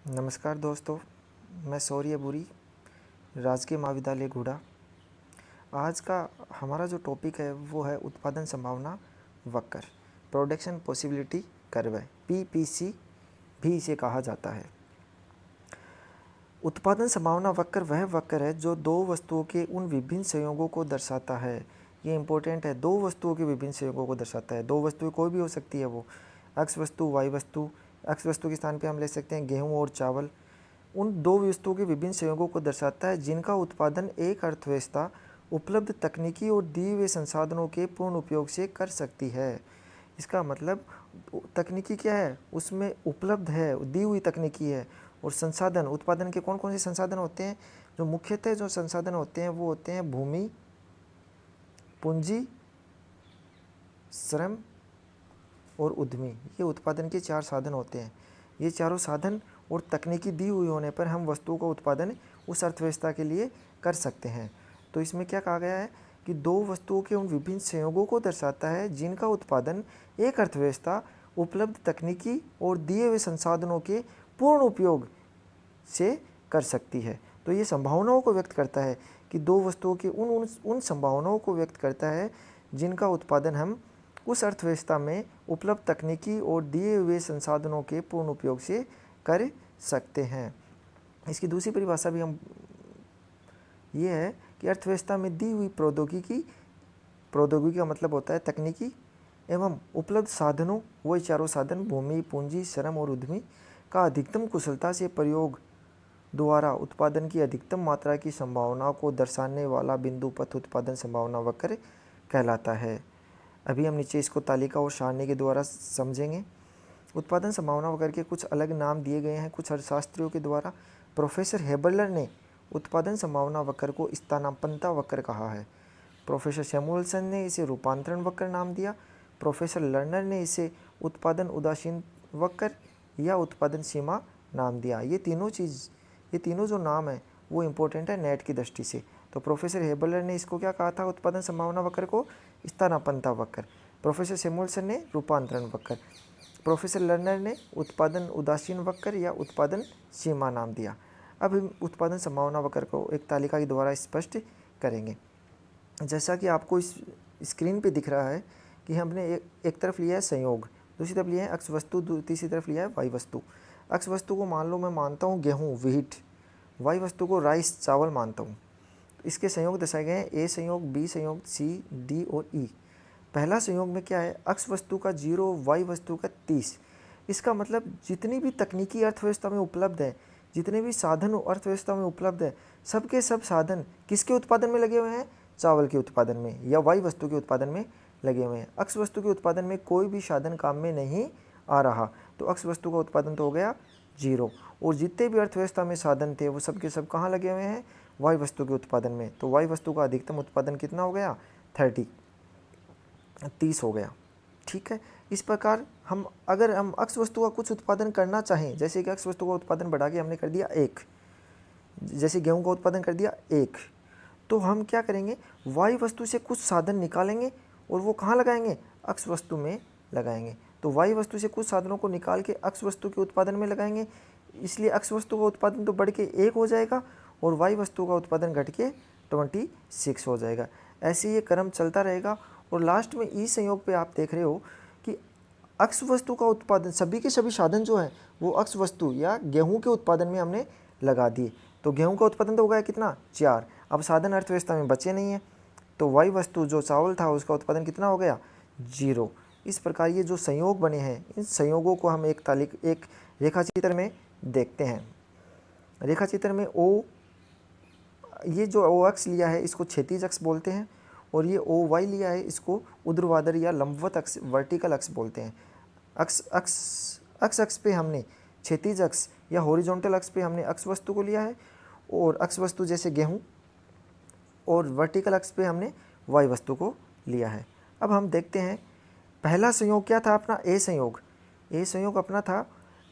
नमस्कार दोस्तों, मैं शौर्य बुरी, राजकीय महाविद्यालय घोड़ा। आज का हमारा जो टॉपिक है वो है उत्पादन संभावना वक्र, प्रोडक्शन पॉसिबिलिटी कर्व, पीपीसी भी इसे कहा जाता है। उत्पादन संभावना वक्र वह वक्र है जो दो वस्तुओं के उन विभिन्न संयोगों को दर्शाता है। ये इंपॉर्टेंट है, दो वस्तुओं के विभिन्न संयोगों को दर्शाता है। दो वस्तुएं कोई भी हो सकती है, वो एक्स वस्तु, वाई वस्तु। एक्स वस्तु के स्थान पे हम ले सकते हैं गेहूँ और चावल। उन दो वस्तुओं के विभिन्न संयोगों को दर्शाता है जिनका उत्पादन एक अर्थव्यवस्था उपलब्ध तकनीकी और दिए हुए संसाधनों के पूर्ण उपयोग से कर सकती है। इसका मतलब तकनीकी क्या है, उसमें उपलब्ध है, दी हुई तकनीकी है। और संसाधन, उत्पादन के कौन कौन से संसाधन होते हैं? जो मुख्यतः जो संसाधन होते हैं वो होते हैं भूमि, पूंजी, श्रम और उद्यमी। ये उत्पादन के चार साधन होते हैं। ये चारों साधन और तकनीकी दी हुई होने पर हम वस्तुओं का उत्पादन उस अर्थव्यवस्था के लिए कर सकते हैं। तो इसमें क्या कहा गया है कि दो वस्तुओं के उन विभिन्न संयोगों को दर्शाता है जिनका उत्पादन एक अर्थव्यवस्था उपलब्ध तकनीकी और दिए हुए संसाधनों के पूर्ण उपयोग से कर सकती है। तो ये संभावनाओं को व्यक्त करता है कि दो वस्तुओं की उन संभावनाओं को व्यक्त करता है जिनका उत्पादन हम उस अर्थव्यवस्था में उपलब्ध तकनीकी और दिए हुए संसाधनों के पूर्ण उपयोग से कर सकते हैं। इसकी दूसरी परिभाषा भी हम ये है कि अर्थव्यवस्था में दी हुई प्रौद्योगिकी का मतलब होता है तकनीकी एवं उपलब्ध साधनों, वही चारों साधन भूमि, पूंजी, श्रम और उद्यमी का अधिकतम कुशलता से प्रयोग द्वारा उत्पादन की अधिकतम मात्रा की संभावना को दर्शाने वाला बिंदु पथ उत्पादन संभावना वक्र कहलाता है। अभी हम नीचे इसको तालिका और सारणी के द्वारा समझेंगे। उत्पादन संभावना वक्र के कुछ अलग नाम दिए गए हैं कुछ अर्थशास्त्रियों के द्वारा। प्रोफेसर हेबलर ने उत्पादन संभावना वक्र को स्थानापन्नता वक्र कहा है। प्रोफेसर सैमुअलसन ने इसे रूपांतरण वक्र नाम दिया। प्रोफेसर लर्नर ने इसे उत्पादन उदासीन वक्र या उत्पादन सीमा नाम दिया। ये तीनों जो नाम है वो इम्पोर्टेंट है नेट की दृष्टि से। तो प्रोफेसर हेबलर ने इसको क्या कहा था, उत्पादन संभावना वक्र को स्थानापन्नता वक्र। प्रोफेसर सैमुअलसन ने रूपांतरण वक्र। प्रोफेसर लर्नर ने उत्पादन उदासीन वक्र या उत्पादन सीमा नाम दिया। अब हम उत्पादन संभावना वक्र को एक तालिका के द्वारा स्पष्ट करेंगे। जैसा कि आपको इस स्क्रीन पे दिख रहा है कि हमने एक तरफ लिया है संयोग, दूसरी तरफ लिया है अक्ष वस्तु, तीसरी तरफ लिया है वाई वस्तु। अक्ष वस्तु को मान लो मैं मानता हूँ गेहूँ, व्हीट। वाई वस्तु को राइस, चावल मानता हूँ। इसके संयोग दर्शाए गए हैं ए संयोग, बी संयोग, सी, डी और ई। पहला संयोग में क्या है, अक्ष वस्तु का 0, वाई वस्तु का 30। इसका मतलब जितनी भी तकनीकी अर्थव्यवस्था में उपलब्ध है, जितने भी साधन अर्थव्यवस्था में उपलब्ध है, सबके सब साधन किसके उत्पादन में लगे हुए हैं? चावल के उत्पादन में या वाई वस्तु के उत्पादन में लगे हुए हैं। अक्ष वस्तु के उत्पादन में कोई भी साधन काम में नहीं आ रहा, तो अक्ष वस्तु का उत्पादन तो हो गया 0। और जितने भी अर्थव्यवस्था में साधन थे वो सब के सब कहाँ लगे हुए हैं? वाई वस्तु के उत्पादन में। तो वाई वस्तु का अधिकतम उत्पादन कितना हो गया? 30 हो गया। ठीक है। इस प्रकार अगर हम अक्ष वस्तु का कुछ उत्पादन करना चाहें, जैसे कि अक्ष वस्तु का उत्पादन बढ़ा के हमने कर दिया 1, जैसे गेहूं का उत्पादन कर दिया 1, तो हम क्या करेंगे, वाई वस्तु से कुछ साधन निकालेंगे और वो कहाँ लगाएंगे? अक्ष वस्तु में लगाएंगे। तो वाई वस्तु से कुछ साधनों को निकाल के अक्ष वस्तु के उत्पादन में लगाएंगे, इसलिए अक्ष वस्तु का उत्पादन तो बढ़ के 1 हो जाएगा और वाई वस्तु का उत्पादन घट के 26 हो जाएगा। ऐसे ये क्रम चलता रहेगा और लास्ट में ई संयोग पे आप देख रहे हो कि अक्ष वस्तु का उत्पादन, सभी के सभी साधन जो हैं वो अक्ष वस्तु या गेहूं के उत्पादन में हमने लगा दिए। तो गेहूं का उत्पादन तो हो गया कितना? 4। अब साधन अर्थव्यवस्था में बचे नहीं है, तो वाई वस्तु जो चावल था उसका उत्पादन कितना हो गया? 0। इस प्रकार ये जो संयोग बने हैं, इन संयोगों को हम एक रेखा चित्र में देखते हैं। रेखा चित्र में ये जो ओ अक्ष लिया है इसको क्षैतिज अक्ष बोलते हैं और ये ओ वाई लिया है इसको ऊर्ध्वाधर या लंबवत अक्ष, वर्टिकल अक्ष बोलते हैं। अक्ष पे हमने क्षैतिज अक्ष या हॉरिजॉन्टल अक्ष पे हमने अक्ष वस्तु को लिया है और अक्ष वस्तु जैसे गेहूं, और वर्टिकल अक्ष पे हमने वाई वस्तु को लिया है। अब हम देखते हैं पहला संयोग क्या था अपना? ए संयोग। ए संयोग अपना था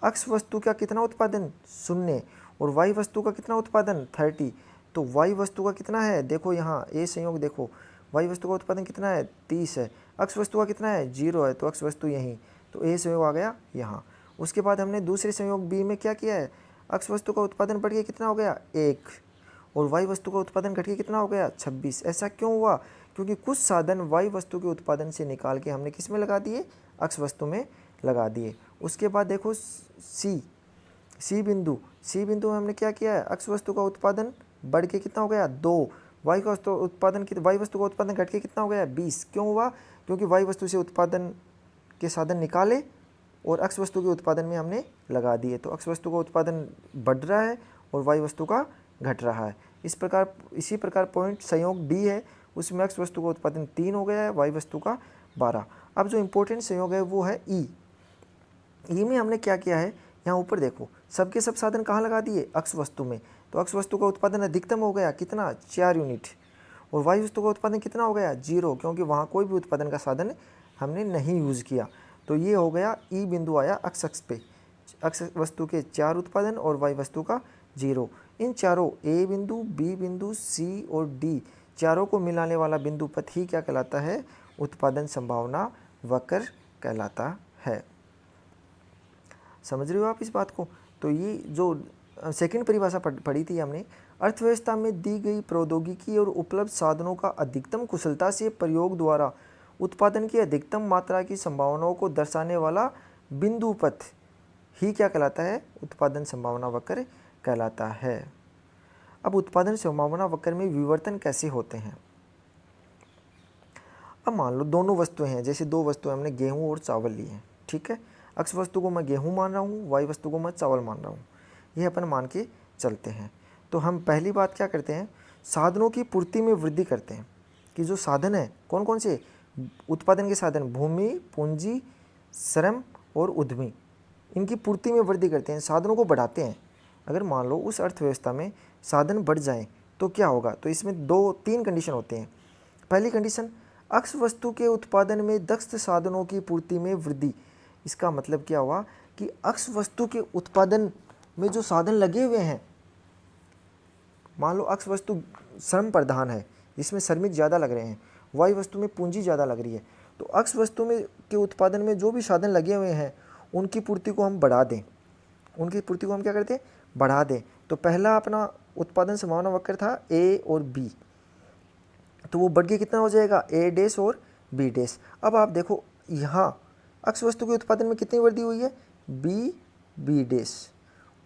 अक्ष वस्तु का कितना उत्पादन? 0 और वाई वस्तु का कितना उत्पादन? 30। तो वाई वस्तु का कितना है? देखो यहाँ ए संयोग देखो, वाई वस्तु का उत्पादन कितना है? 30 है। अक्ष वस्तु का कितना है? 0 है, तो अक्ष वस्तु यहीं, तो ए संयोग आ गया यहाँ। उसके बाद हमने दूसरे संयोग बी में क्या किया है? अक्स वस्तु का उत्पादन बढ़ के कितना हो गया 1, और वाई वस्तु का उत्पादन घट के कितना हो गया 26। ऐसा क्यों हुआ? क्योंकि कुछ साधन वाई वस्तु के उत्पादन से निकाल के हमने किस में लगा दिए, अक्स वस्तु में लगा दिए। उसके बाद देखो सी बिंदु में हमने क्या किया है, अक्स वस्तु का उत्पादन बढ़ के कितना हो गया 2, वाई वस्तु का उत्पादन घट के कितना हो गया 20। क्यों हुआ? क्योंकि वाई वस्तु से उत्पादन के साधन निकाले और अक्स वस्तु के उत्पादन में हमने लगा दिए, तो अक्स वस्तु का उत्पादन बढ़ रहा है और वाई वस्तु का घट रहा है। इसी प्रकार पॉइंट संयोग डी है, उसमें अक्स वस्तु का उत्पादन 3 हो गया है, वाई वस्तु का 12। अब जो इम्पोर्टेंट संयोग है वो है ई में हमने क्या किया है, यहाँ ऊपर देखो सबके सब साधन कहाँ लगा दिए, अक्स वस्तु में। तो अक्स वस्तु का उत्पादन अधिकतम हो गया कितना 4 यूनिट, और वाई वस्तु का उत्पादन कितना हो गया 0, क्योंकि वहाँ कोई भी उत्पादन का साधन हमने नहीं यूज़ किया। तो ये हो गया ई बिंदु आया अक्स अक्ष पे, अक्स वस्तु के 4 उत्पादन और वाई वस्तु का 0। इन चारों ए बिंदु, बी बिंदु, सी और डी चारों को मिलाने वाला बिंदु पथ ही क्या कहलाता है, उत्पादन संभावना वक्र कहलाता है। समझ रहे हो आप इस बात को? तो ये जो सेकंड परिभाषा पढ़ी थी हमने, अर्थव्यवस्था में दी गई प्रौद्योगिकी और उपलब्ध साधनों का अधिकतम कुशलता से प्रयोग द्वारा उत्पादन की अधिकतम मात्रा की संभावनाओं को दर्शाने वाला बिंदु पथ ही क्या कहलाता है, उत्पादन संभावना वक्र कहलाता है। अब उत्पादन संभावना वक्र में विवर्तन कैसे होते हैं? अब मान लो दोनों वस्तुएं हैं, जैसे दो वस्तुएं हमने गेहूं और चावल लिए हैं, ठीक है। अक्स वस्तु को मैं गेहूं मान रहा हूँ, वाई वस्तु को मैं चावल मान रहा हूँ, ये अपन मान के चलते हैं। तो हम पहली बात क्या करते हैं, साधनों की पूर्ति में वृद्धि करते हैं कि जो साधन है कौन कौन से उत्पादन के साधन, भूमि, पूंजी, श्रम और उद्यमी, इनकी पूर्ति में वृद्धि करते हैं, साधनों को बढ़ाते हैं। अगर मान लो उस अर्थव्यवस्था में साधन बढ़ जाएं तो क्या होगा, तो इसमें 2-3 कंडीशन होते हैं। पहली कंडीशन, अक्स वस्तु के उत्पादन में दक्ष साधनों की पूर्ति में वृद्धि। इसका मतलब क्या हुआ कि अक्स वस्तु के उत्पादन में जो साधन लगे हुए हैं, मान लो अक्स वस्तु श्रम प्रधान है, इसमें श्रमिक ज़्यादा लग रहे हैं, वाई वस्तु में पूंजी ज़्यादा लग रही है, तो अक्स वस्तु में के उत्पादन में जो भी साधन लगे हुए हैं उनकी पूर्ति को हम बढ़ा दें, उनकी पूर्ति को हम क्या करते हैं, बढ़ा दें। तो पहला अपना उत्पादन संभावना वक्र था ए और बी, तो वो बढ़ के कितना हो जाएगा ए डैश और बी डैश। अब आप देखो यहाँ अक्स वस्तु के उत्पादन में कितनी वृद्धि हुई है, बी डैश,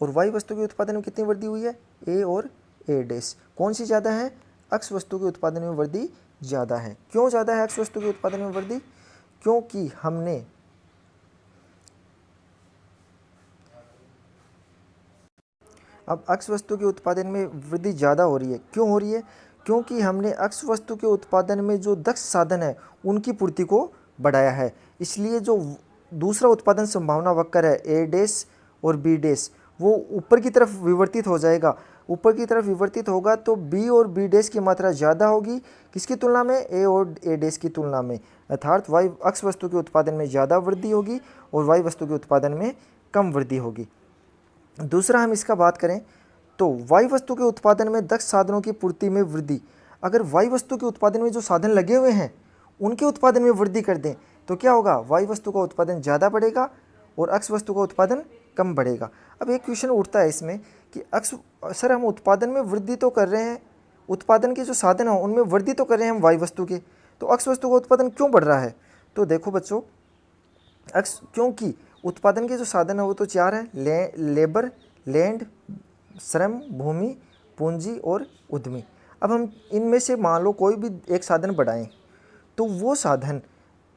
और वाई वस्तु के उत्पादन में कितनी वृद्धि हुई है, ए और ए डैश। कौन सी ज़्यादा है, अक्स वस्तु के उत्पादन में वृद्धि ज़्यादा है। क्यों ज़्यादा है अक्स वस्तु के उत्पादन में वृद्धि, क्योंकि हमने अब अक्स वस्तु के उत्पादन में वृद्धि ज़्यादा हो रही है। क्यों हो रही है, क्योंकि हमने अक्स वस्तु के उत्पादन में जो दक्ष साधन है उनकी पूर्ति को बढ़ाया है। इसलिए जो दूसरा उत्पादन संभावना वक्र है ए डैश और बी डैश, वो ऊपर की तरफ विवर्तित हो जाएगा। ऊपर की तरफ विवर्तित होगा तो बी और बी डैश की मात्रा ज़्यादा होगी, किसकी तुलना में, ए और ए डैश की तुलना में। अर्थात वाई अक्स वस्तु के उत्पादन में ज़्यादा वृद्धि होगी और वाई वस्तु के उत्पादन में कम वृद्धि होगी। दूसरा हम इसका बात करें तो वाई वस्तु के उत्पादन में दक्ष साधनों की पूर्ति में वृद्धि। अगर वाई वस्तु के उत्पादन में जो साधन लगे हुए हैं उनके उत्पादन में वृद्धि कर दें तो क्या होगा, वाई वस्तु का उत्पादन ज़्यादा बढ़ेगा और अक्स वस्तु का उत्पादन कम बढ़ेगा। अब एक क्वेश्चन उठता है इसमें कि सर हम उत्पादन में वृद्धि तो कर रहे हैं, उत्पादन के जो साधन हैं उनमें वृद्धि तो कर रहे हैं हम वाई वस्तु के, तो अक्स वस्तु का उत्पादन क्यों बढ़ रहा है? तो देखो बच्चों, क्योंकि उत्पादन के जो साधन है वो तो 4 हैं, लेबर, लैंड, श्रम, भूमि, पूंजी और उद्यमी। अब हम इनमें से मान लो कोई भी एक साधन बढ़ाएं तो वो साधन,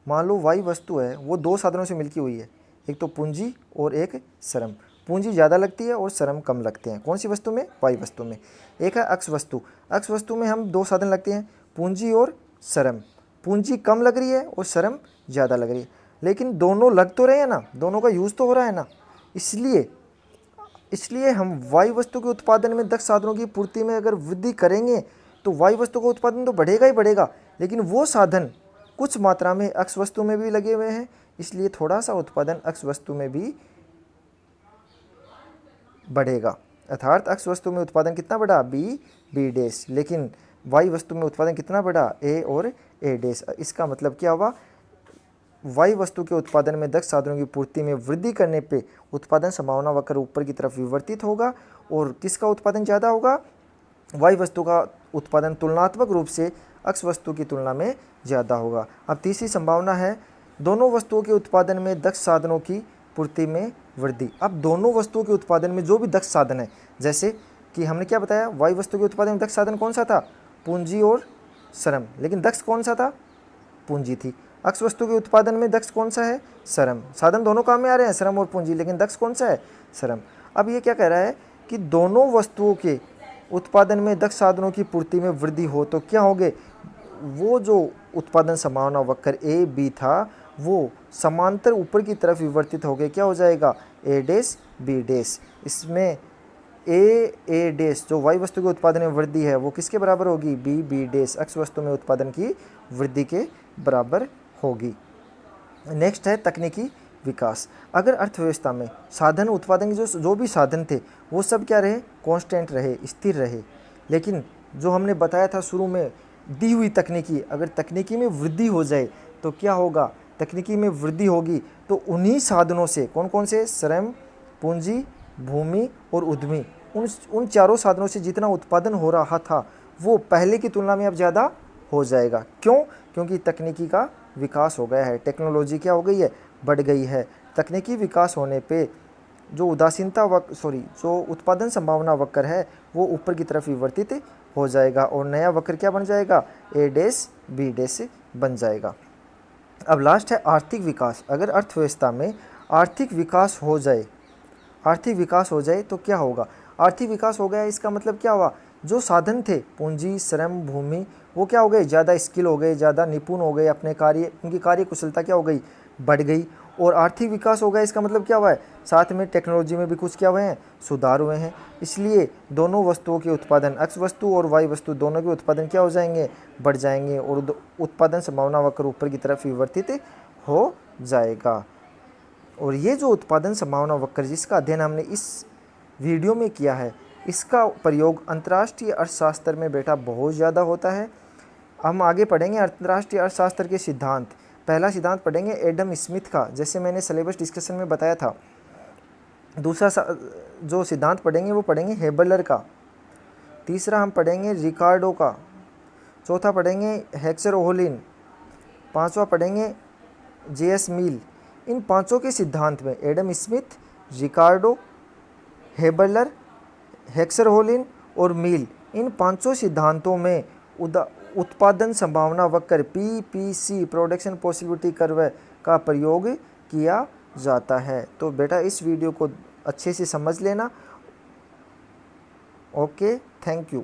मान लो वाई वस्तु है वो 2 साधनों से मिलकी हुई है, एक तो पूंजी और एक श्रम। पूंजी ज़्यादा लगती है और श्रम कम लगते हैं, कौन सी वस्तु में, वाई वस्तु में। एक है अक्स वस्तु, अक्स वस्तु में हम 2 साधन लगते हैं, पूंजी और श्रम। पूंजी कम लग रही है और श्रम ज़्यादा लग रही है, लेकिन दोनों लग तो रहे हैं ना, दोनों का यूज़ तो हो रहा है ना। इसलिए हम वाई वस्तु के उत्पादन में दक्ष साधनों की पूर्ति में अगर वृद्धि करेंगे तो वाई वस्तु का उत्पादन तो बढ़ेगा ही बढ़ेगा, लेकिन वो साधन कुछ मात्रा में अक्स वस्तु में भी लगे हुए हैं, इसलिए थोड़ा सा उत्पादन अक्स वस्तु में भी बढ़ेगा। अर्थात अक्स वस्तु में उत्पादन कितना बढ़ा, बी डैश, लेकिन वाई वस्तु में उत्पादन कितना बढ़ा, ए और ए डैश। इसका मतलब क्या हुआ, वाई वस्तु के उत्पादन में दक्ष साधनों की पूर्ति में वृद्धि करने पे उत्पादन संभावना वक्र ऊपर की तरफ विवर्तित होगा और किसका उत्पादन ज़्यादा होगा, वाई वस्तु का उत्पादन तुलनात्मक रूप से अक्ष वस्तु की तुलना में ज़्यादा होगा। अब तीसरी संभावना है दोनों वस्तुओं के उत्पादन में दक्ष साधनों की पूर्ति में वृद्धि। अब दोनों वस्तुओं के उत्पादन में जो भी दक्ष साधन है, जैसे कि हमने क्या बताया, वाई वस्तु के उत्पादन में दक्ष साधन कौन सा था, पूंजी और श्रम, लेकिन दक्ष कौन सा था, पूंजी थी। अक्ष वस्तु के उत्पादन में दक्ष कौन सा है, श्रम। साधन दोनों काम में आ रहे हैं, श्रम और पूंजी, लेकिन दक्ष कौन सा है, श्रम। अब ये क्या कह रहा है कि दोनों वस्तुओं के उत्पादन में दक्ष साधनों की पूर्ति में वृद्धि हो तो क्या होगे, वो जो उत्पादन संभावना वक्र ए बी था वो समांतर ऊपर की तरफ विवर्तित हो गए, क्या हो जाएगा, ए डैश बी डैश। इसमें ए डैश जो वाई वस्तु के उत्पादन में वृद्धि है वो किसके बराबर होगी, बी बी डैश अक्ष वस्तु में उत्पादन की वृद्धि के बराबर होगी। नेक्स्ट है तकनीकी विकास। अगर अर्थव्यवस्था में साधन उत्पादन के जो भी साधन थे वो सब क्या रहे, कांस्टेंट रहे, स्थिर रहे, लेकिन जो हमने बताया था शुरू में, दी हुई तकनीकी, अगर तकनीकी में वृद्धि हो जाए तो क्या होगा, तकनीकी में वृद्धि होगी तो उन्हीं साधनों से, कौन कौन से, श्रम, पूंजी, भूमि और उद्यमी, उन चारों साधनों से जितना उत्पादन हो रहा था वो पहले की तुलना में अब ज़्यादा हो जाएगा। क्यों, क्योंकि तकनीकी का विकास हो गया है, टेक्नोलॉजी क्या हो गई है, बढ़ गई है। तकनीकी विकास होने पे जो जो उत्पादन संभावना वक्र है वो ऊपर की तरफ विवर्तित हो जाएगा और नया वक्र क्या बन जाएगा, ए डैश बी डैश बन जाएगा। अब लास्ट है आर्थिक विकास। अगर अर्थव्यवस्था में आर्थिक विकास हो जाए तो क्या होगा, आर्थिक विकास हो गया इसका मतलब क्या हुआ, जो साधन थे पूंजी, श्रम, भूमि, वो क्या हो गए, ज़्यादा स्किल हो गए, ज़्यादा निपुण हो गए अपने कार्य, उनकी कार्य कुशलता क्या हो गई, बढ़ गई। और आर्थिक विकास हो गया इसका मतलब क्या हुआ है, साथ में टेक्नोलॉजी में भी कुछ क्या हुए हैं, सुधार हुए हैं। इसलिए दोनों वस्तुओं के उत्पादन, अक्ष वस्तु और वाई वस्तु दोनों के उत्पादन क्या हो जाएंगे, बढ़ जाएंगे और उत्पादन संभावना वक्र ऊपर की तरफ विवर्तित हो जाएगा। और ये जो उत्पादन संभावना वक्र जिसका अध्ययन हमने इस वीडियो में किया है, इसका प्रयोग अंतर्राष्ट्रीय अर्थशास्त्र में बेटा बहुत ज़्यादा होता है। हम आगे पढ़ेंगे अंतर्राष्ट्रीय अर्थशास्त्र के सिद्धांत। पहला सिद्धांत पढ़ेंगे एडम स्मिथ का, जैसे मैंने सिलेबस डिस्कशन में बताया था। दूसरा जो सिद्धांत पढ़ेंगे वो पढ़ेंगे हेबलर का। तीसरा हम पढ़ेंगे रिकार्डो का। चौथा पढ़ेंगे हेक्सर ओहोलिन। पांचवा पढ़ेंगे जे.एस. मिल। इन पांचों के सिद्धांत में एडम स्मिथ, रिकार्डो, हेबलर, हेक्सर ओहोलिन और मिल, इन पांचों सिद्धांतों में उत्पादन संभावना वक्र PPC प्रोडक्शन पॉसिबिलिटी कर्व का प्रयोग किया जाता है। तो बेटा इस वीडियो को अच्छे से समझ लेना। Okay, thank you.